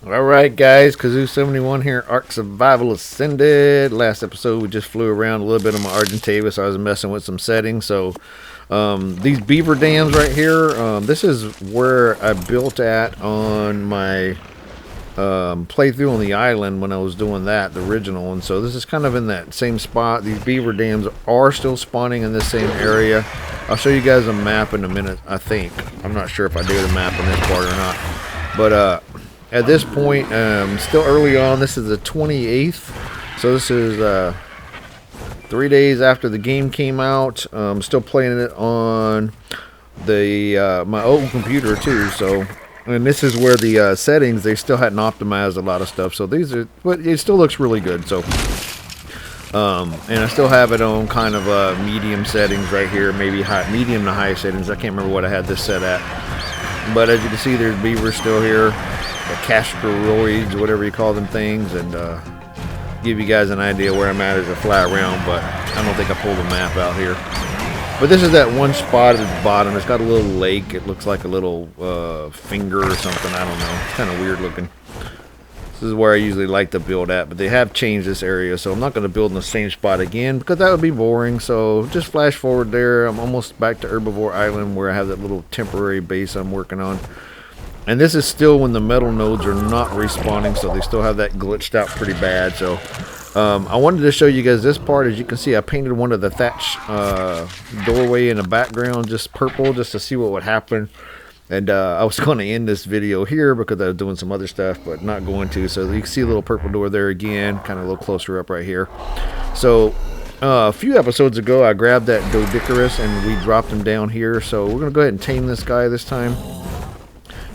Alright guys, Kazoo71 here, Ark Survival Ascended. Last episode we just flew around a little bit on my Argentavis. I was messing with some settings. So these beaver dams right here, this is where I built at on my playthrough on the island when I was doing that, the original one. So this is kind of in that same spot. These beaver dams are still spawning in this same area. I'll show you guys a map in a minute, I think. I'm not sure if I do the map on this part or not. But at this point, still early on. This is the 28th, so this is 3 days after the game came out. I'm still playing it on the my old computer too. So, and this is where the settings, they still hadn't optimized a lot of stuff. So these are, but it still looks really good. So, and I still have it on kind of medium settings right here, maybe high, medium to high settings. I can't remember what I had this set at, but as you can see, there's beavers still here. The castroids, whatever you call them things, and give you guys an idea where I'm at as I fly around. But I don't think I pulled a map out here. But this is that one spot at the bottom. It's got a little lake. It looks like a little finger or something. I don't know. It's kind of weird looking. This is where I usually like to build at, but they have changed this area, so I'm not going to build in the same spot again because that would be boring. So just flash forward there. I'm almost back to Herbivore Island where I have that little temporary base I'm working on. And this is still when the metal nodes are not respawning, so they still have that glitched out pretty bad. So I wanted to show you guys this part. As you can see, I painted one of the thatch doorway in the background just purple, just to see what would happen. And I was going to end this video here because I was doing some other stuff, but not going to. So you can see a little purple door there again, kind of a little closer up right here. So a few episodes ago, I grabbed that Doedicurus and we dropped him down here. So we're going to go ahead and tame this guy this time.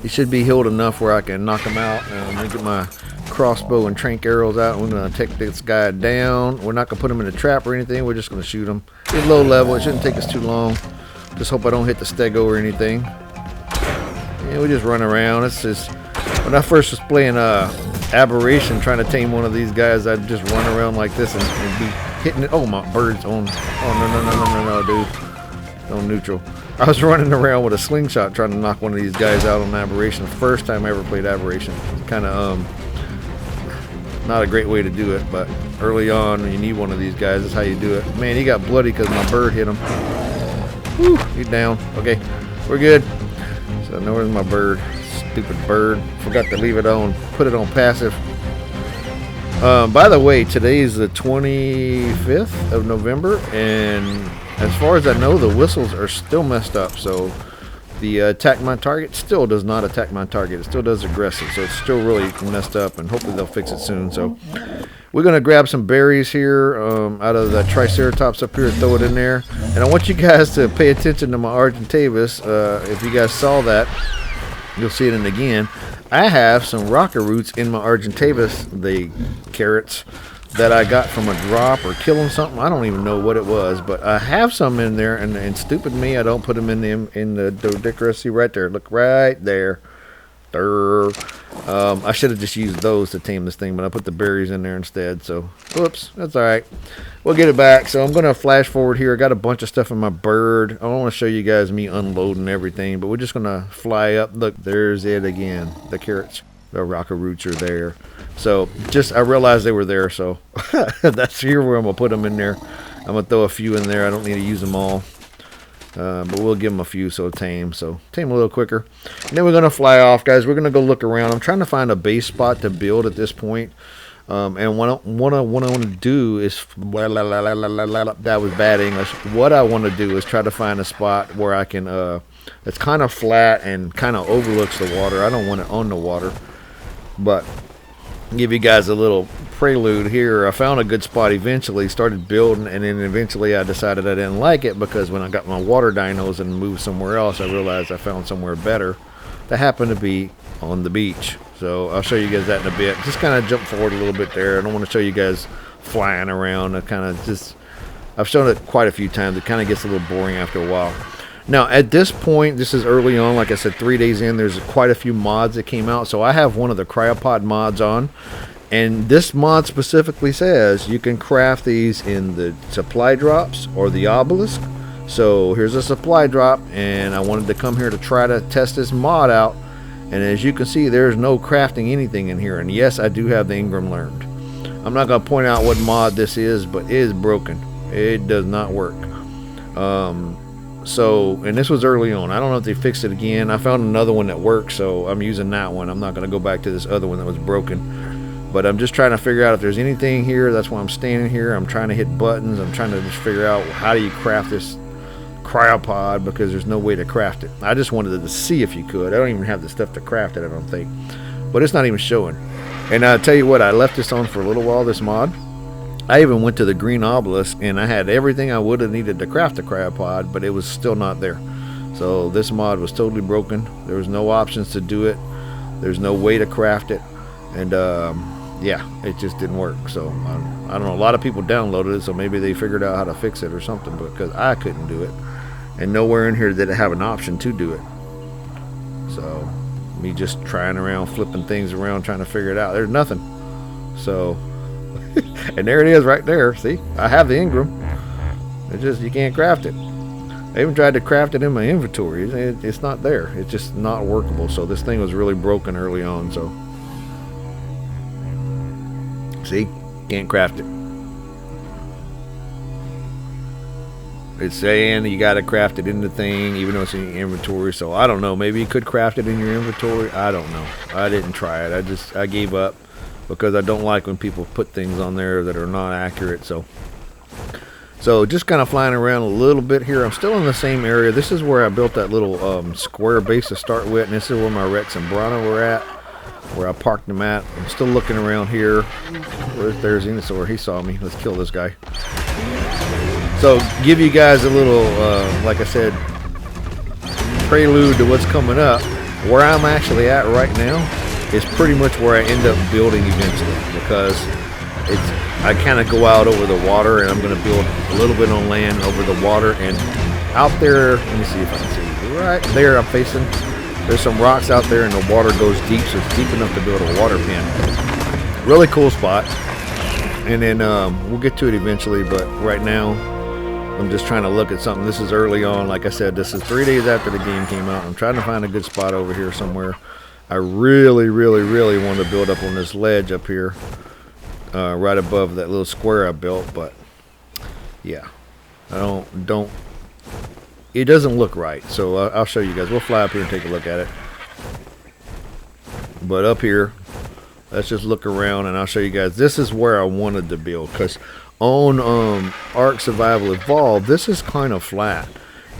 He should be healed enough where I can knock him out. I'm going to get my crossbow and trank arrows out. And we're going to take this guy down. We're not going to put him in a trap or anything. We're just going to shoot him. He's low level. It shouldn't take us too long. Just hope I don't hit the stego or anything. Yeah, we just run around. It's just, when I first was playing Aberration, trying to tame one of these guys, I'd just run around like this and be hitting it. Oh, my bird's on. Oh, no, dude. On neutral. I was running around with a slingshot trying to knock one of these guys out on Aberration. First time I ever played Aberration. Kind of not a great way to do it, but early on when you need one of these guys, that's how you do it. Man, he got bloody because my bird hit him. Whew, he's down. Okay, we're good. So now where's my bird? Stupid bird. Forgot to leave it on. Put it on passive. By the way, today is the 25th of November, and as far as I know, the whistles are still messed up. So the attack my target still does not attack my target. It still does aggressive. So it's still really messed up, and hopefully they'll fix it soon. So we're going to grab some berries here out of the Triceratops up here and throw it in there. And I want you guys to pay attention to my Argentavis. If you guys saw that, you'll see it in again. I have some rocket roots in my Argentavis, the carrots, that I got from a drop or killing something. I don't even know what it was, but I have some in there, and stupid me, I don't put them in the Doedicurus. See right there, look right there. I should have just used those to tame this thing, but I put the berries in there instead. So whoops, that's all right. We'll get it back. So I'm gonna flash forward here. I got a bunch of stuff in my bird. I don't want to show you guys me unloading everything, but we're just gonna fly up. Look, there's it again, the carrots. The rocket roots are there. So just, I realized they were there, so that's here where I'm gonna put them in there. I'm gonna throw a few in there. I don't need to use them all, but we'll give them a few so tame a little quicker. And then we're gonna fly off, guys. We're gonna go look around. I'm trying to find a base spot to build at this point. And what I want to do is, that was bad English. What I want to do is try to find a spot where I can it's kind of flat and kind of overlooks the water. I don't want it on the water, but give you guys a little prelude here. I found a good spot eventually, started building, and then eventually I decided I didn't like it because when I got my water dinos and moved somewhere else, I realized I found somewhere better that happened to be on the beach. So I'll show you guys that in a bit. Just kind of jump forward a little bit there. I don't want to show you guys flying around. I kind of just, I've shown it quite a few times. It kind of gets a little boring after a while. Now at this point, this is early on, like I said, 3 days in, there's quite a few mods that came out. So I have one of the cryopod mods on, and this mod specifically says you can craft these in the supply drops or the obelisk. So here's a supply drop, and I wanted to come here to try to test this mod out. And as you can see, there's no crafting anything in here. And yes, I do have the Ingram learned. I'm not going to point out what mod this is, but it is broken. It does not work. And this was early on. I don't know if they fixed it again. I found another one that works, so I'm using that one. I'm not going to go back to this other one that was broken. But I'm just trying to figure out if there's anything here. That's why I'm standing here. I'm trying to hit buttons. I'm trying to just figure out how do you craft this cryopod, because there's no way to craft it. I just wanted to see if you could. I don't even have the stuff to craft it, I don't think. But it's not even showing. And I'll tell you what, I left this on for a little while, this mod. I even went to the green obelisk and I had everything I would have needed to craft a cryopod, but it was still not there. So this mod was totally broken. There was no options to do it. There's no way to craft it. And yeah, it just didn't work. So I don't know, a lot of people downloaded it, so maybe they figured out how to fix it or something, because I couldn't do it. And nowhere in here did it have an option to do it. So me just trying around, flipping things around, trying to figure it out. There's nothing. So and there it is right there. See, I have the Ingram. It's just you can't craft it. I even tried to craft it in my inventory. It's not there. It's just not workable. So this thing was really broken early on. So see, can't craft it. It's saying you got to craft it in the thing, even though it's in your inventory. So I don't know. Maybe you could craft it in your inventory. I don't know. I didn't try it. I gave up, because I don't like when people put things on there that are not accurate. So just kind of flying around a little bit here. I'm still in the same area. This is where I built that little square base to start with, and this is where my Rex and Brana were at, where I parked them at. I'm still looking around here. There's Venusaur. He saw me. Let's kill this guy. So give you guys a little, like I said, prelude to what's coming up. Where I'm actually at right now is pretty much where I end up building eventually, because I kind of go out over the water, and I'm going to build a little bit on land over the water. And out there, let me see if I can see, right there I'm facing, there's some rocks out there, and the water goes deep, so it's deep enough to build a water pen. Really cool spot. And then we'll get to it eventually, but right now I'm just trying to look at something. This is early on. Like I said, this is 3 days after the game came out. I'm trying to find a good spot over here somewhere. I really, really, really want to build up on this ledge up here, right above that little square I built. But yeah, I don't. It doesn't look right. So I'll show you guys. We'll fly up here and take a look at it. But up here, let's just look around, and I'll show you guys. This is where I wanted to build, because on Ark Survival Evolved, this is kind of flat,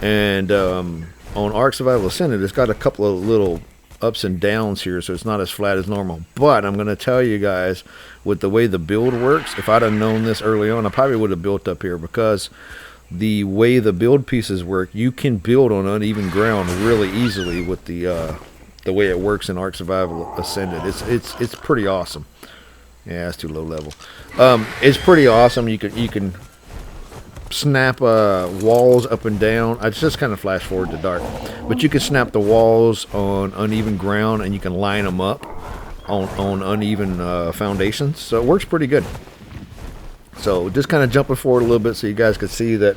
and on Ark Survival Ascended, it's got a couple of little ups and downs here, so it's not as flat as normal. But I'm going to tell you guys, with the way the build works, if I'd have known this early on, I probably would have built up here, because the way the build pieces work, you can build on uneven ground really easily with the way it works in Ark Survival Ascended. It's pretty awesome. Yeah, it's too low level. It's pretty awesome. You can snap walls up and down. I just kind of flash forward to dark, but you can snap the walls on uneven ground, and you can line them up on uneven foundations. So it works pretty good. So just kind of jumping forward a little bit so you guys can see that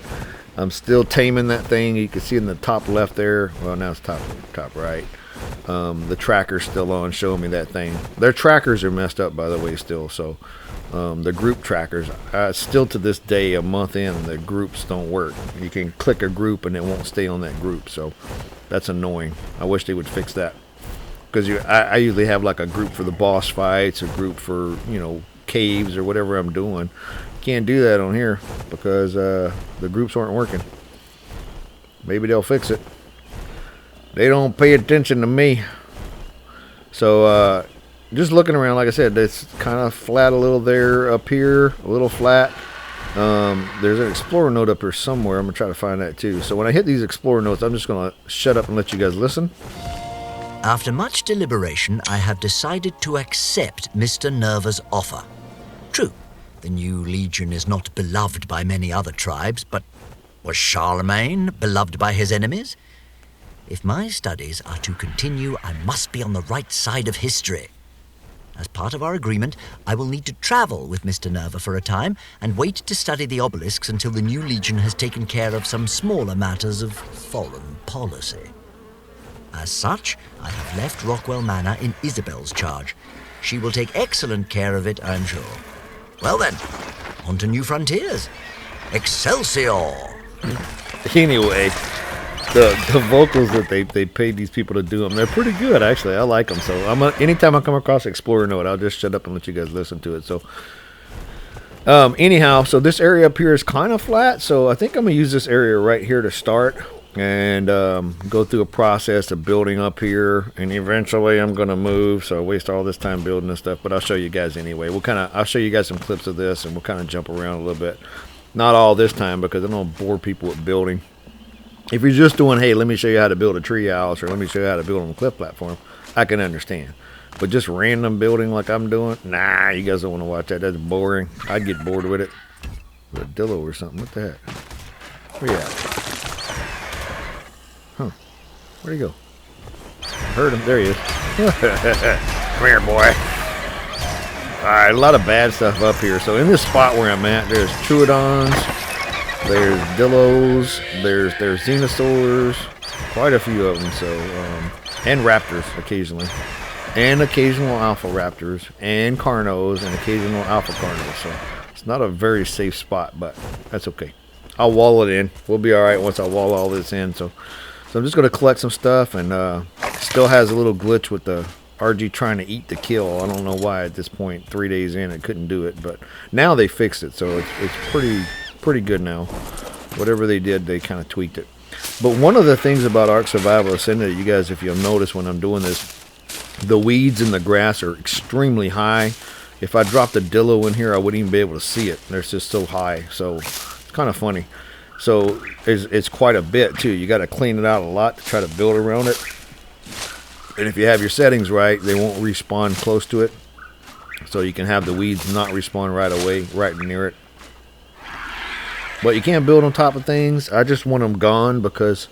I'm still taming that thing. You can see in the top left there. Well, now it's top right. The tracker's still on, showing me that thing. Their trackers are messed up, by the way, still. So the group trackers, still to this day, a month in, the groups don't work. You can click a group and it won't stay on that group. So that's annoying. I wish they would fix that, because I usually have like a group for the boss fights, a group for, you know, caves or whatever I'm doing. Can't do that on here because the groups aren't working. Maybe they'll fix it. They don't pay attention to me. So just looking around, like I said, it's kind of flat a little there, up here a little flat. There's an explorer note up here somewhere. I'm gonna try to find that too. So when I hit these explorer notes, I'm just gonna shut up and let you guys listen. After much deliberation, I have decided to accept Mr. Nerva's offer. True, the new legion is not beloved by many other tribes, but was Charlemagne beloved by his enemies? If my studies are to continue, I must be on the right side of history. As part of our agreement, I will need to travel with Mr. Nerva for a time and wait to study the obelisks until the new legion has taken care of some smaller matters of foreign policy. As such, I have left Rockwell Manor in Isabel's charge. She will take excellent care of it, I'm sure. Well then, on to new frontiers. Excelsior! Anyway, the vocals that they paid these people to do them, they're pretty good, actually. I like them. So anytime I come across Explorer Note, I'll just shut up and let you guys listen to it. So anyhow, so this area up here is kind of flat, so I think I'm going to use this area right here to start and go through a process of building up here, and eventually I'm going to move, so I waste all this time building this stuff, but I'll show you guys anyway. I'll show you guys some clips of this, and we'll kind of jump around a little bit. Not all this time, because I don't want to bore people with building. If you're just doing, hey, let me show you how to build a tree house, or let me show you how to build on a cliff platform, I can understand. But just random building like I'm doing, nah, you guys don't want to watch that. That's boring. I'd get bored with it. A dillo or something. What the heck? Where you at? Huh. Where'd he go? I heard him. There he is. Come here, boy. Alright, a lot of bad stuff up here. So in this spot where I'm at, there's Troodons, there's Dillos, there's Xenosaurs, quite a few of them. So, and Raptors occasionally. And occasional Alpha Raptors, and Carnos, and occasional Alpha Carnos. So it's not a very safe spot, but that's okay. I'll wall it in. We'll be all right once I wall all this in. So I'm just going to collect some stuff, and still has a little glitch with the RG trying to eat the kill. I don't know why at this point, 3 days in, it couldn't do it, but now they fixed it, so it's pretty good now. Whatever they did, they kind of tweaked it. But one of the things about Ark Survival Ascended, you guys, if you'll notice when I'm doing this, the weeds in the grass are extremely high. If I dropped a Dillo in here, I wouldn't even be able to see it. They're just so high, so it's kind of funny. So it's quite a bit too. You got to clean it out a lot to try to build around it. And if you have your settings right, they won't respawn close to it. So you can have the weeds not respawn right away, right near it. But you can't build on top of things. I just want them gone because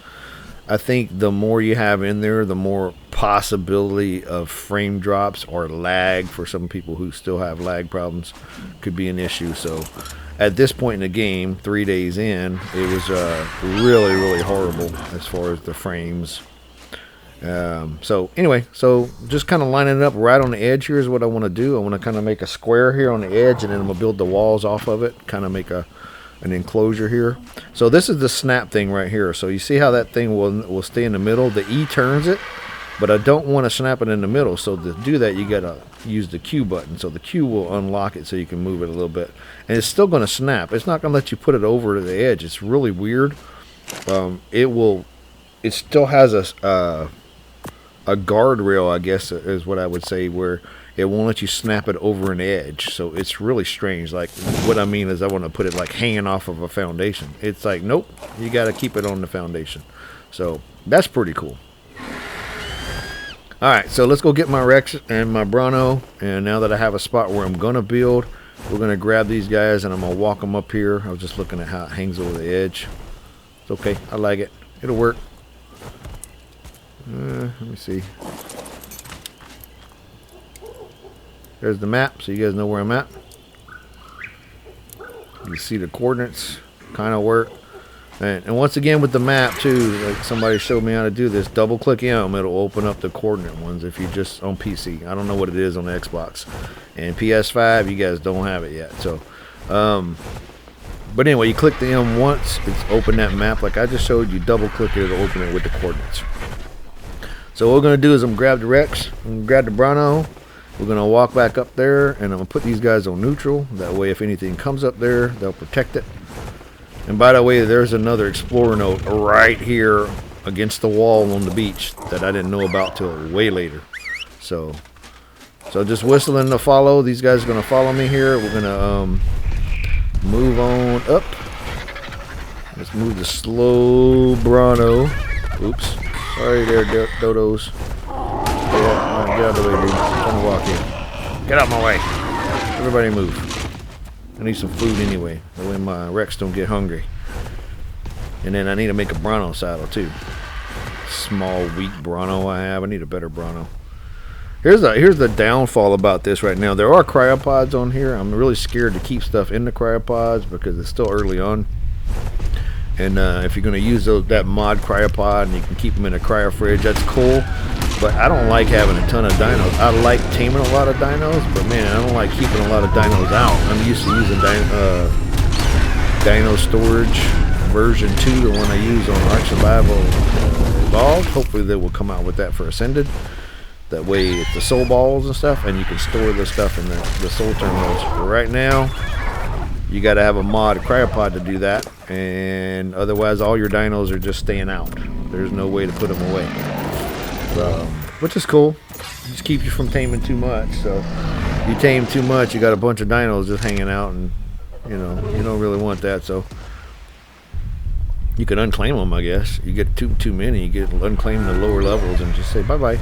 I think the more you have in there, the more possibility of frame drops or lag for some people who still have lag problems could be an issue. So at this point in the game, 3 days in, it was really, really horrible as far as the frames. So anyway, so just kind of lining it up right on the edge here is what I want to do. I want to kind of make a square here on the edge, and then I'm going to build the walls off of it, kind of make an enclosure here. So this is the snap thing right here. So you see how that thing will stay in the middle. The E turns it, but I don't want to snap it in the middle. So to do that, you got to use the Q button. So the Q will unlock it so you can move it a little bit. And it's still going to snap. It's not going to let you put it over to the edge. It's really weird. It still has a guardrail, I guess is what I would say, where it won't let you snap it over an edge. So it's really strange. Like, what I mean is I want to put it like hanging off of a foundation. It's like, nope, you got to keep it on the foundation. So that's pretty cool. Alright, so let's go get my Rex and my Bronto. And now that I have a spot where I'm going to build, we're going to grab these guys and I'm going to walk them up here. I was just looking at how it hangs over the edge. It's okay. I like it. It'll work. Let me see. There's the map, so you guys know where I'm at. You see the coordinates kind of work. And once again with the map too, like somebody showed me how to do this. Double click M, it'll open up the coordinate ones if you just on PC. I don't know what it is on the Xbox. And PS5, you guys don't have it yet. So, but anyway, you click the M once, it's open that map like I just showed you. Double click it, it'll open it with the coordinates. So what we're going to do is I'm going to grab the Rex, I'm going to grab the Bronto, we're going to walk back up there, and I'm going to put these guys on neutral. That way if anything comes up there, they'll protect it. And by the way, there's another Explorer Note right here against the wall on the beach that I didn't know about till way later. So just whistling to follow. These guys are going to follow me here. We're going to move on up. Let's move the slow Bronto. Oops. Sorry there, dodos. Yeah, get out of the way, dude. I'm trying to walk in. Get out of my way. Everybody move. I need some food anyway. That way my Rex don't get hungry. And then I need to make a Bronto saddle too. Small, weak Bronto I have. I need a better Bronto. Here's the downfall about this right now. There are cryopods on here. I'm really scared to keep stuff in the cryopods because it's still early on. And if you're going to use that mod cryopod and you can keep them in a cryo fridge, that's cool. But I don't like having a ton of dinos. I like taming a lot of dinos, but man, I don't like keeping a lot of dinos out. I'm used to using dino storage version 2, the one I use on Ark Survival Evolved. Hopefully they will come out with that for Ascended. That way it's the soul balls and stuff, and you can store the stuff in the soul terminals. But right now, you got to have a mod cryopod to do that, and otherwise all your dinos are just staying out. There's no way to put them away. Which is cool. It just keeps you from taming too much. So you tame too much, you got a bunch of dinos just hanging out, and you don't really want that. So you can unclaim them, I guess. You get too many, you get unclaim the lower levels and just say bye bye.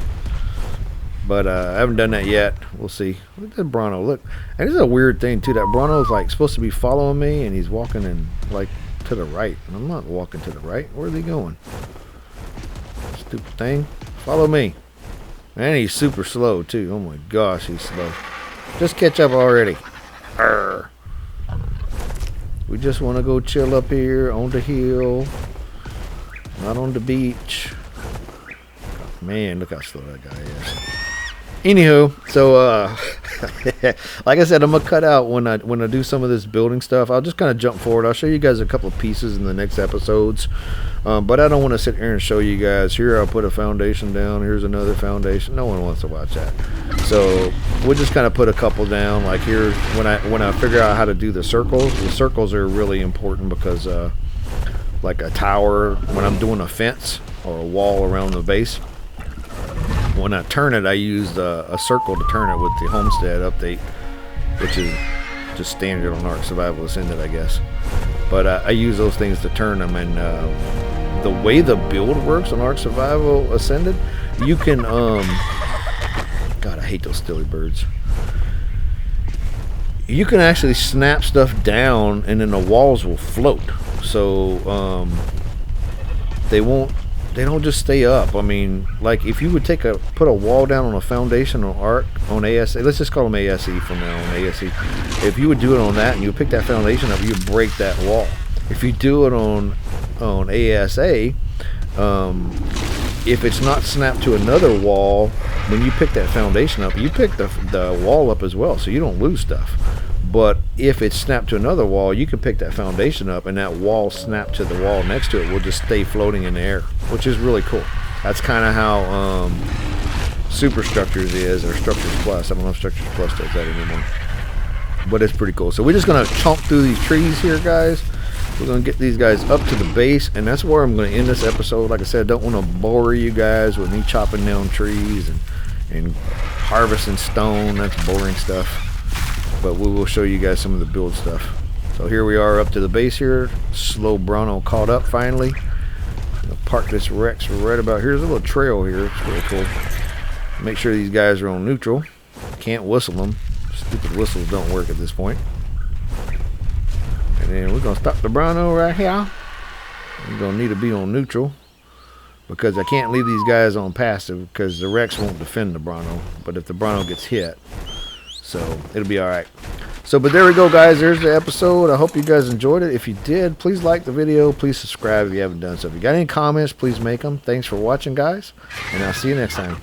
But I haven't done that yet. We'll see. Look at that Bronto. Look, and this is a weird thing too. That Bronto's like supposed to be following me, and he's walking in like to the right, and I'm not walking to the right. Where are they going? Stupid thing. Follow me. And he's super slow too. Oh my gosh, he's slow. Just catch up already. Arr. We just want to go chill up here on the hill, not on the beach. Man, look how slow that guy is. Anywho, so like I said, I'm gonna cut out when I do some of this building stuff. I'll just kind of jump forward. I'll show you guys a couple of pieces in the next episodes, but I don't want to sit here and show you guys. Here, I'll put a foundation down. Here's another foundation. No one wants to watch that, so we'll just kind of put a couple down. Like here, when I figure out how to do the circles are really important because like a tower, when I'm doing a fence or a wall around the base. When I turn it, I use a circle to turn it with the Homestead update, which is just standard on Ark Survival Ascended, I guess. But I use those things to turn them, and the way the build works on Ark Survival Ascended, you can, God, I hate those stilly birds. You can actually snap stuff down, and then the walls will float. So they don't just stay up. I mean, like if you would put a wall down on a foundation on Ark on ASE, let's just call them ASE from now on, ASE. If you would do it on that and you pick that foundation up, you break that wall. If you do it on ASA, if it's not snapped to another wall, when you pick that foundation up, you pick the wall up as well, so you don't lose stuff. But if it's snapped to another wall, you can pick that foundation up, and that wall snapped to the wall next to it will just stay floating in the air, which is really cool. That's kind of how Superstructures is, or Structures Plus. I don't know if Structures Plus does that anymore, but it's pretty cool. So we're just going to chomp through these trees here, guys. We're going to get these guys up to the base, and that's where I'm going to end this episode. Like I said, I don't want to bore you guys with me chopping down trees and harvesting stone. That's boring stuff. But we will show you guys some of the build stuff. So here we are up to the base here. Slow Bronto caught up finally. I'm gonna park this Rex right about here. There's a little trail here. It's really cool. Make sure these guys are on neutral. Can't whistle them. Stupid whistles don't work at this point. And then we're gonna stop the Bronto right here. We're gonna need to be on neutral because I can't leave these guys on passive because the Rex won't defend the Bronto. But if the Bronto gets hit, so it'll be all right. So, but there we go, guys. There's the episode. I hope you guys enjoyed it. If you did, please like the video. Please subscribe if you haven't done so. If you got any comments, please make them. Thanks for watching, guys, and I'll see you next time.